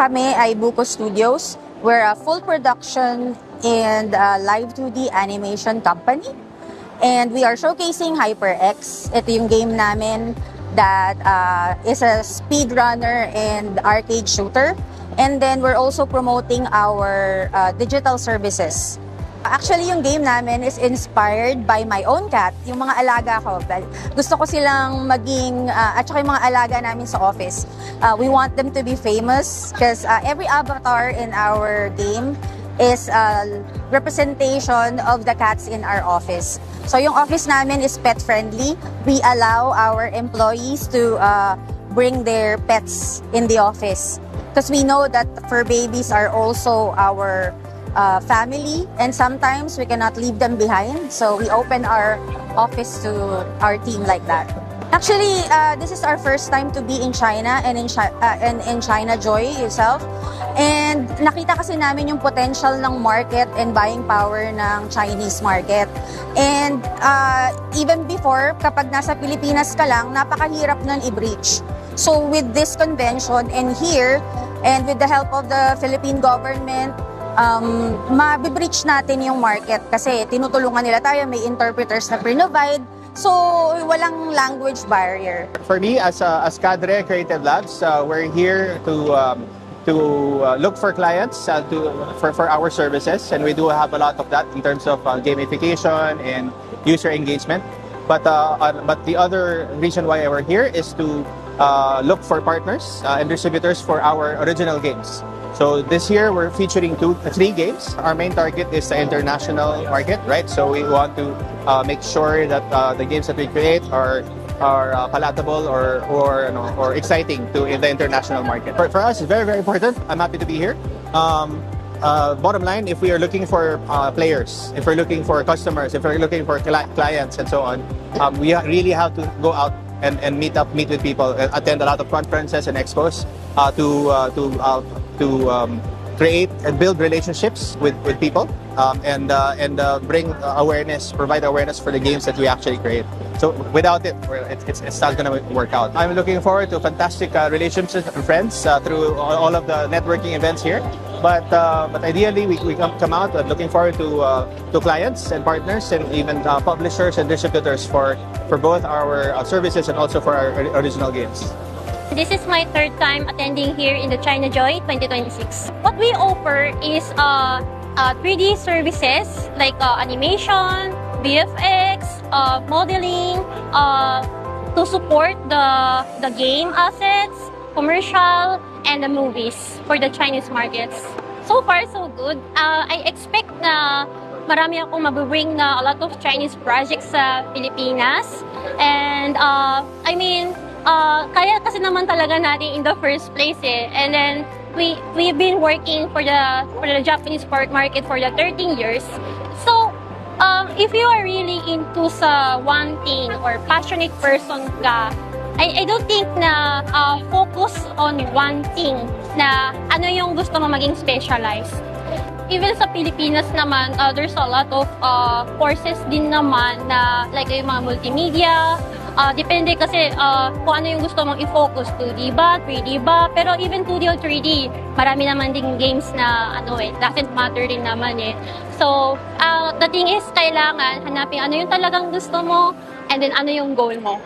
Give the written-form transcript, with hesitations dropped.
Kami ay Buko Studios. We're a full production and live 2D animation company. And we are showcasing HyperX. Ito yung game namin that is a speedrunner and arcade shooter. And then we're also promoting our digital services. Actually, yung game namin is inspired by my own cat, yung mga alaga ko. Gusto ko silang maging, at saka yung mga alaga namin sa office. We want them to be famous because every avatar in our game is a representation of the cats in our office. So yung office namin is pet-friendly. We allow our employees to bring their pets in the office. Because we know that fur babies are also our family, and sometimes we cannot leave them behind. So we open our office to our team like that. Actually, this is our first time to be in China and in China Joy itself. And nakita kasi namin yung potential ng market and buying power ng Chinese market. And even before, kapag nasa Pilipinas ka lang, napakahirap nun i-breach. So with this convention and here, and with the help of the Philippine government, mabibreach natin yung market kasi tinutulungan nila tayo, may interpreters na pre-provide. So, walang language barrier. For me, as Cadre Creative Labs, we're here to look for clients for our services, and we do have a lot of that in terms of gamification and user engagement. But the other reason why we're here is to look for partners and distributors for our original games. So this year we're featuring three games. Our main target is the international market, right? So we want to make sure that the games that we create are palatable or exciting in the international market. For us, it's very, very important. I'm happy to be here. Bottom line, if we are looking for players, if we're looking for customers, if we're looking for clients and so on, we really have to go out and meet with people, attend a lot of conferences and expos to create and build relationships with people and bring awareness, provide awareness for the games that we actually create. So without it, it's not going to work out. I'm looking forward to fantastic relationships and friends through all of the networking events here. But ideally, we come out looking forward to clients and partners and even publishers and distributors for both our services and also for our original games. This is my third time attending here in the China Joy 2026. What we offer is 3D services like animation, VFX, modeling, to support the game assets, commercial, and the movies for the Chinese markets. So far, so good. I expect na marami akong mabibring na a lot of Chinese projects sa Pilipinas. And I mean, kaya kasi naman talaga natin in the first place eh. And then we've been working for the Japanese market for the 13 years. So if you are really into sa one thing or passionate person ka, I don't think na focus on one thing na ano yung gusto mo maging specialized. Even sa Pilipinas naman, there's a lot of courses din naman na like yung mga multimedia. Depende kasi kung ano yung gusto mong i-focus, 2D ba, 3D ba, pero even 2D or 3D, marami naman ding games na doesn't matter din naman eh. So, the thing is, kailangan hanapin ano yung talagang gusto mo and then ano yung goal mo.